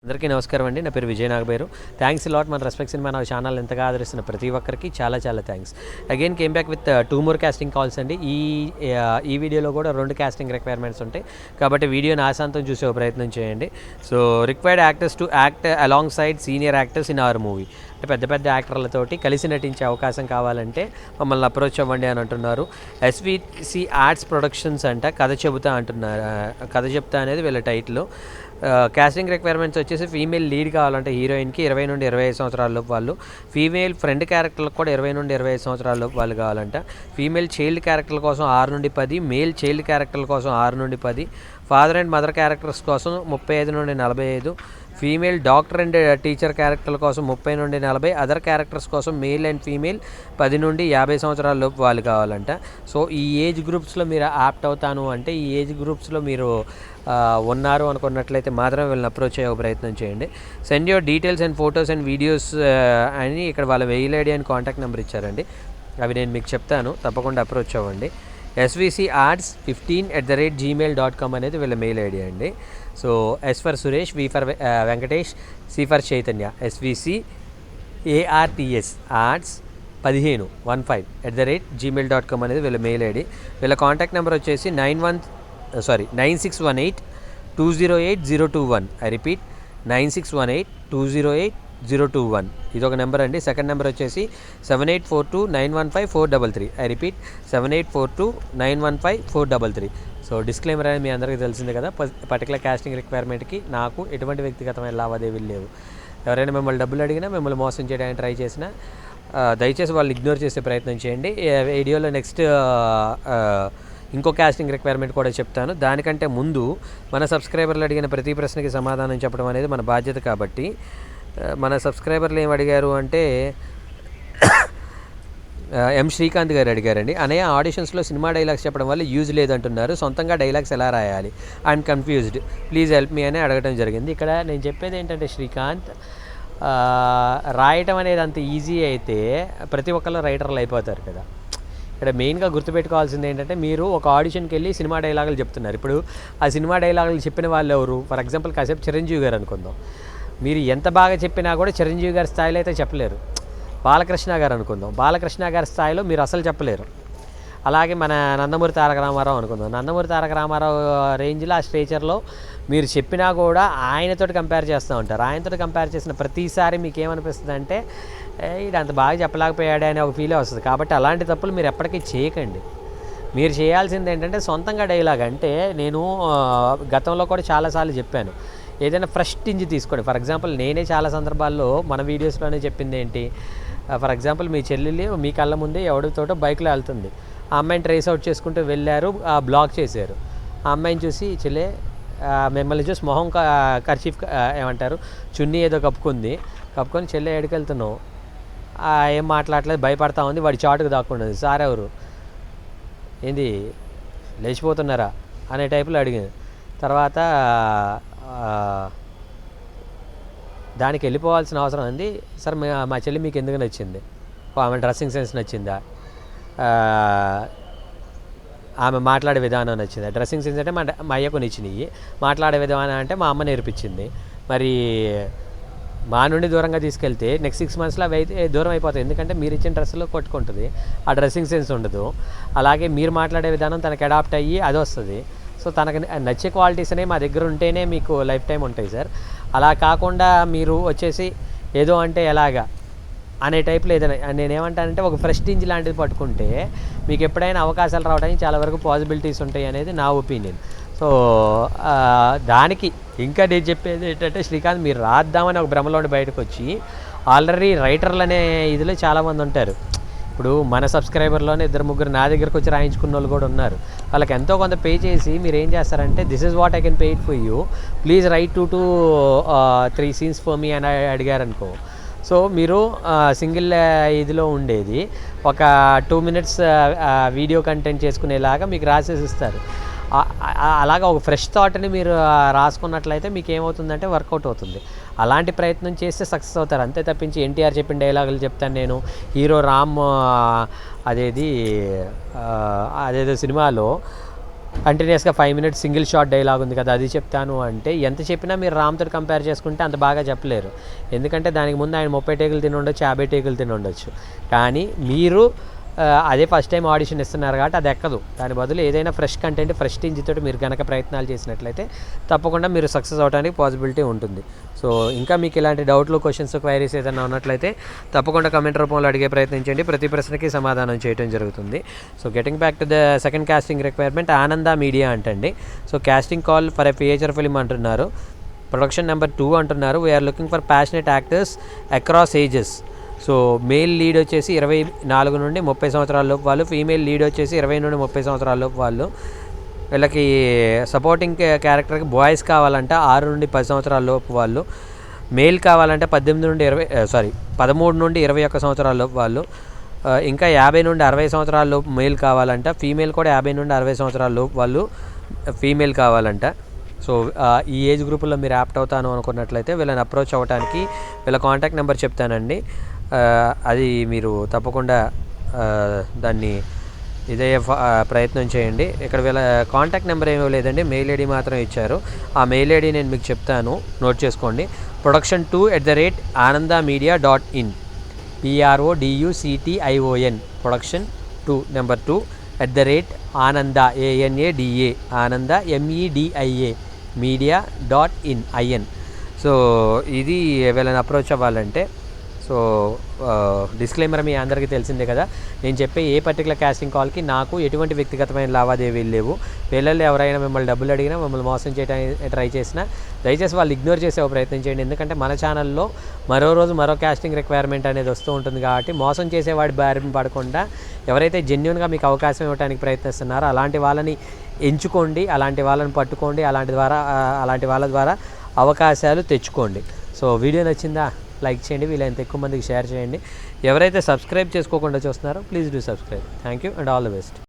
అందరికీ నమస్కారం అండి. నా పేరు విజయ్ నాగబైరు. థ్యాంక్స్ లాట్ మన రెస్పెక్ట్ సినిమా నా ఛానల్ ఎంతగా ఆదరిస్తున్న ప్రతి ఒక్కరికి చాలా చాలా thanks. Again came back with 2 more casting calls అండి. ఈ వీడియోలో కూడా 2 కాస్టింగ్ రిక్వైర్మెంట్స్ ఉంటాయి కాబట్టి వీడియోని ఆశాంతం చూసే ప్రయత్నం చేయండి. So required actors to act along side senior actors in our movie. అంటే పెద్ద పెద్ద యాక్టర్లతోటి కలిసి నటించే అవకాశం కావాలంటే మమ్మల్ని అప్రోచ్ అవ్వండి అని అంటున్నారు. ఎస్విసి ఆర్ట్స్ ప్రొడక్షన్స్ అంట కథ చెబుతా అంటున్నారు. కథ చెప్తా అనేది వీళ్ళ టైటిల్. కాస్టింగ్ రిక్వైర్మెంట్స్ వచ్చేసి ఫీమేల్ లీడ్ కావాలంటే హీరోయిన్కి 20 నుండి 25 సంవత్సరాల లోపు వాళ్ళు, ఫీమేల్ ఫ్రెండ్ క్యారెక్టర్లకు కూడా 20 నుండి 25 సంవత్సరాల లోపు వాళ్ళు కావాలంట. ఫీమేల్ చైల్డ్ క్యారెక్టర్ల కోసం 6 నుండి 10, మేల్ చైల్డ్ క్యారెక్టర్ల కోసం 6 నుండి 10, ఫాదర్ అండ్ మదర్ క్యారెక్టర్స్ కోసం 35 నుండి 45, ఫీమేల్ డాక్టర్ అండ్ టీచర్ క్యారెక్టర్ల కోసం 30 నుండి 40, అదర్ క్యారెక్టర్స్ కోసం మేల్ అండ్ ఫీమేల్ 10 నుండి 50 సంవత్సరాల లోపు వాళ్ళు కావాలంట. సో ఈ ఏజ్ గ్రూప్స్లో మీరు యాప్ట్ అవుతాను అంటే ఈ ఏజ్ గ్రూప్స్లో మీరు ఉన్నారు అనుకున్నట్లయితే మాత్రమే వీళ్ళని అప్రోచ్ అయ్యే ప్రయత్నం చేయండి. Send your details and photos and videos అని ఇక్కడ వాళ్ళ mail ID and contact number ఇచ్చారండి. అవి నేను మీకు చెప్తాను, తప్పకుండా అప్రోచ్ అవ్వండి. svcarts15@gmail.com అనేది వీళ్ళ మెయిల్ ఐడి అండి. So S for Suresh, V for Venkatesh, C for Chaitanya, SVCARTS arts 15@gmail.com అనేది వీళ్ళ మెయిల్ ఐడి. వీళ్ళ కాంటాక్ట్ నెంబర్ వచ్చేసి 9618-208-021. I repeat 9618-208-021. ఇదొక నెంబర్ అండి. సెకండ్ నెంబర్ వచ్చేసి 7842-915-433. I repeat 7842-915-433. సో డిస్క్లైమర్ అనేది మీ అందరికీ తెలిసిందే కదా. పర్టికులర్ కాస్టింగ్ రిక్వైర్మెంట్కి నాకు ఎటువంటి వ్యక్తిగతమైన లావాదేవీలు లేవు. ఎవరైనా మిమ్మల్ని డబ్బులు అడిగినా, మిమ్మల్ని మోసం చేయడానికి ట్రై చేసినా దయచేసి వాళ్ళు ఇగ్నోర్ చేసే ప్రయత్నం చేయండి. వీడియోలో నెక్స్ట్ ఇంకో కాస్టింగ్ రిక్వైర్మెంట్ కూడా చెప్తాను. దానికంటే ముందు మన సబ్స్క్రైబర్లు అడిగిన ప్రతి ప్రశ్నకి సమాధానం చెప్పడం అనేది మన బాధ్యత. కాబట్టి మన సబ్స్క్రైబర్లు ఏం అడిగారు అంటే ఎం శ్రీకాంత్ గారు అడిగారండి. అనయ్య ఆడిషన్స్లో సినిమా డైలాగ్స్ చెప్పడం వల్ల యూజ్ లేదంటున్నారు, సొంతంగా డైలాగ్స్ ఎలా రాయాలి, I'm confused, please help me అని అడగడం జరిగింది. ఇక్కడ నేను చెప్పేది ఏంటంటే శ్రీకాంత్, రాయటం అనేది అంత ఈజీ అయితే ప్రతి ఒక్కళ్ళు రైటర్లు అయిపోతారు కదా. ఇక్కడ మెయిన్గా గుర్తుపెట్టుకోవాల్సింది ఏంటంటే మీరు ఒక ఆడిషన్కి వెళ్ళి సినిమా డైలాగులు చెప్తున్నారు. ఇప్పుడు ఆ సినిమా డైలాగులు చెప్పిన వాళ్ళు ఎవరు? ఫర్ ఎగ్జాంపుల్ కాసేపు చిరంజీవి గారు అనుకుందాం. మీరు ఎంత బాగా చెప్పినా కూడా చిరంజీవి గారి స్థాయిలో అయితే చెప్పలేరు. బాలకృష్ణ గారు అనుకుందాం, బాలకృష్ణ గారి స్థాయిలో మీరు అసలు చెప్పలేరు. అలాగే మన నందమూరి తారక రామారావు అనుకుందాం, నందమూరి తారక రామారావు రేంజ్లో ఆ స్టేచర్లో మీరు చెప్పినా కూడా ఆయనతోటి కంపేర్ చేస్తూ ఉంటారు. ఆయనతో కంపేర్ చేసిన ప్రతిసారి మీకు ఏమనిపిస్తుంది అంటే ఇది అంత బాగా చెప్పలేకపోయాడే అనే ఒక ఫీలే వస్తుంది. కాబట్టి అలాంటి తప్పులు మీరు ఎప్పటికీ చేయకండి. మీరు చేయాల్సింది ఏంటంటే సొంతంగా డైలాగ్. అంటే నేను గతంలో కూడా చాలాసార్లు చెప్పాను, ఏదైనా ఫ్రెష్ టింజ్ తీసుకోండి. ఫర్ ఎగ్జాంపుల్ నేనే చాలా సందర్భాల్లో మన వీడియోస్లోనే చెప్పింది ఏంటి, ఫర్ ఎగ్జాంపుల్ మీ చెల్లెలు మీ కళ్ళ ముందే ఎవరితోటో బైక్లో వెళ్తుంది, ఆ అమ్మాయిని ట్రేస్ అవుట్ చేసుకుంటూ వెళ్ళారు, బ్లాక్ చేశారు. ఆ అమ్మాయిని చూసి చెల్లె మిమ్మల్ని చూసి మొహం కర్చీఫ్ ఏమంటారు చున్నీ ఏదో కప్పుకొని చెల్లె ఎక్కడికెళ్తున్నావు, ఏం మాట్లాడలేదు, భయపడతా ఉంది, వాడి చాటుకు దాక్కుండదు. సార్ ఎవరు, ఏంది లేచిపోతున్నారా అనే టైపులో అడిగింది. తర్వాత దానికి వెళ్ళిపోవాల్సిన అవసరం ఉంది. సార్ మా చెల్లి మీకు ఎందుకు నచ్చింది? ఆమె డ్రెస్సింగ్ సెన్స్ నచ్చిందా, ఆమె మాట్లాడే విధానం నచ్చిందా? డ్రెస్సింగ్ సెన్స్ అంటే మా అయ్యకు నచ్చినాయి, మాట్లాడే విధానం అంటే మా అమ్మ నేర్పించింది. మరి మా నుండి దూరంగా తీసుకెళ్తే నెక్స్ట్ 6 monthsలో అవి అయితే దూరం అయిపోతాయి. ఎందుకంటే మీరు ఇచ్చిన డ్రెస్సులో కొట్టుకుంటుంది, ఆ డ్రెస్సింగ్ సెన్స్ ఉండదు. అలాగే మీరు మాట్లాడే విధానం తనకి అడాప్ట్ అయ్యి అది వస్తుంది. సో తనకు నచ్చే క్వాలిటీస్ అనేవి మా దగ్గర ఉంటేనే మీకు లైఫ్ టైం ఉంటాయి సార్. అలా కాకుండా మీరు వచ్చేసి ఏదో అంటే ఎలాగా అనే టైప్లో ఏదైనా నేనేమంటానంటే ఒక ప్రెస్టీజ్ లాంటిది పట్టుకుంటే మీకు ఎప్పుడైనా అవకాశాలు రావడానికి చాలా వరకు పాసిబిలిటీస్ ఉంటాయి అనేది నా ఒపీనియన్. సో దానికి ఇంకా నేను చెప్పేది ఏంటంటే శ్రీకాంత్, మీరు రాద్దామని ఒక భ్రమలో బయటకు వచ్చి ఆల్రెడీ రైటర్లు అనే ఇదిలో చాలామంది ఉంటారు. ఇప్పుడు మన సబ్స్క్రైబర్లోనే 2-3 నా దగ్గరకు వచ్చి రాయించుకున్న వాళ్ళు కూడా ఉన్నారు. వాళ్ళకి ఎంతో కొంత పే చేసి మీరు ఏం చేస్తారంటే this is what I can pay it for you, please right 2 to 3 scenes for me అని అడిగారనుకో. సో మీరు సింగిల్ ఇదిలో ఉండేది ఒక 2 minutes వీడియో కంటెంట్ చేసుకునేలాగా మీకు రాసేసి ఇస్తారు. అలాగా ఒక ఫ్రెష్ థాట్ని మీరు రాసుకున్నట్లయితే మీకు ఏమవుతుందంటే వర్కౌట్ అవుతుంది. అలాంటి ప్రయత్నం చేస్తే సక్సెస్ అవుతారు. అంతే తప్పించి ఎన్టీఆర్ చెప్పిన డైలాగులు చెప్తాను నేను, హీరో రామ్ అదేదో సినిమాలో కంటిన్యూస్గా 5 మినిట్స్ సింగిల్ షాట్ డైలాగ్ ఉంది కదా అది చెప్తాను అంటే ఎంత చెప్పినా మీరు రామ్తో కంపేర్ చేసుకుంటే అంత బాగా చెప్పలేరు. ఎందుకంటే దానికి ముందు ఆయన 30 టేకులు తిని ఉండొచ్చు, 50 టేకులు తిని ఉండొచ్చు. కానీ మీరు అదే ఫస్ట్ టైం ఆడిషన్ ఇస్తున్నారు కాబట్టి అది ఎక్కదు. దాని బదులు ఏదైనా ఫ్రెష్ కంటెంట్, ఫ్రెష్ టీంతో మీరు కనుక ప్రయత్నాలు చేసినట్లయితే తప్పకుండా మీరు సక్సెస్ అవడానికి పాసిబిలిటీ ఉంటుంది. సో ఇంకా మీకు ఇలాంటి డౌట్లు, క్వశ్చన్స్, క్వైరీస్ ఏదైనా ఉన్నట్లయితే తప్పకుండా కమెంట్ రూపంలో అడిగే ప్రయత్నించండి. ప్రతి ప్రశ్నకి సమాధానం చేయడం జరుగుతుంది. So getting back to the second casting requirement, Ananda media అంటండి. So casting call for a feature film అంటున్నారు. ప్రొడక్షన్ నెంబర్ 2 అంటున్నారు. We're looking for passionate actors across ages. So male lead వచ్చేసి 24 నుండి 30 సంవత్సరాల లోపు వాళ్ళు, ఫీమేల్ లీడ్ వచ్చేసి 20 నుండి 30 సంవత్సరాల లోపు వాళ్ళు. వీళ్ళకి సపోర్టింగ్ క్యారెక్టర్కి బాయ్స్ కావాలంటే 6 నుండి 10 సంవత్సరాల లోపు వాళ్ళు, మేల్ కావాలంటే 13 నుండి 21 సంవత్సరాల లోపు వాళ్ళు, ఇంకా 50 నుండి 60 సంవత్సరాల లోపు మేల్ కావాలంట, ఫీమేల్ కూడా 50 నుండి 60 సంవత్సరాల లోపు వాళ్ళు ఫీమేల్ కావాలంట. సో ఈ ఏజ్ గ్రూపుల్లో మీరు యాప్ట్ అవుతాను అనుకున్నట్లయితే వీళ్ళని అప్రోచ్ అవ్వడానికి వీళ్ళ కాంటాక్ట్ నెంబర్ చెప్తానండి. అది మీరు తప్పకుండా దాన్ని ఇదే ప్రయత్నం చేయండి. ఇక్కడ వీళ్ళ కాంటాక్ట్ నెంబర్ ఏమీ లేదండి, మెయిల్ ఐడి మాత్రం ఇచ్చారు. ఆ మెయిల్ ఐడి నేను మీకు చెప్తాను, నోట్ చేసుకోండి. production2@anandamedia.in PRODUCTION production2 number 2 @ananda ANADA ఆనంద MEDIA media.in. సో ఇది వీళ్ళని అప్రోచ్ అవ్వాలంటే. సో డిస్క్లైమర్ మీ అందరికీ తెలిసిందే కదా, నేను చెప్పే ఏ పర్టికులర్ కాస్టింగ్ కాల్కి నాకు ఎటువంటి వ్యక్తిగతమైన లావాదేవీలు లేవు. వీళ్ళల్లో ఎవరైనా మిమ్మల్ని డబ్బులు అడిగినా, మిమ్మల్ని మోసం చేయడానికి ట్రై చేసినా దయచేసి వాళ్ళు ఇగ్నోర్ చేసే ప్రయత్నం చేయండి. ఎందుకంటే మన ఛానల్లో మరో రోజు మరో కాస్టింగ్ రిక్వైర్మెంట్ అనేది వస్తూ ఉంటుంది కాబట్టి మోసం చేసేవాడి బారిన పడకుండా ఎవరైతే జెన్యూన్గా మీకు అవకాశం ఇవ్వడానికి ప్రయత్నిస్తున్నారో అలాంటి వాళ్ళని ఎంచుకోండి, అలాంటి వాళ్ళని పట్టుకోండి, అలాంటి వాళ్ళ ద్వారా అవకాశాలు తెచ్చుకోండి. సో వీడియో నచ్చిందా? లైక్ చేయండి, వీలైనంత ఎక్కువ మందికి షేర్ చేయండి. ఎవరైతే సబ్స్క్రైబ్ చేసుకోకుండా చూస్తున్నారో please do subscribe. Thank you and all the best.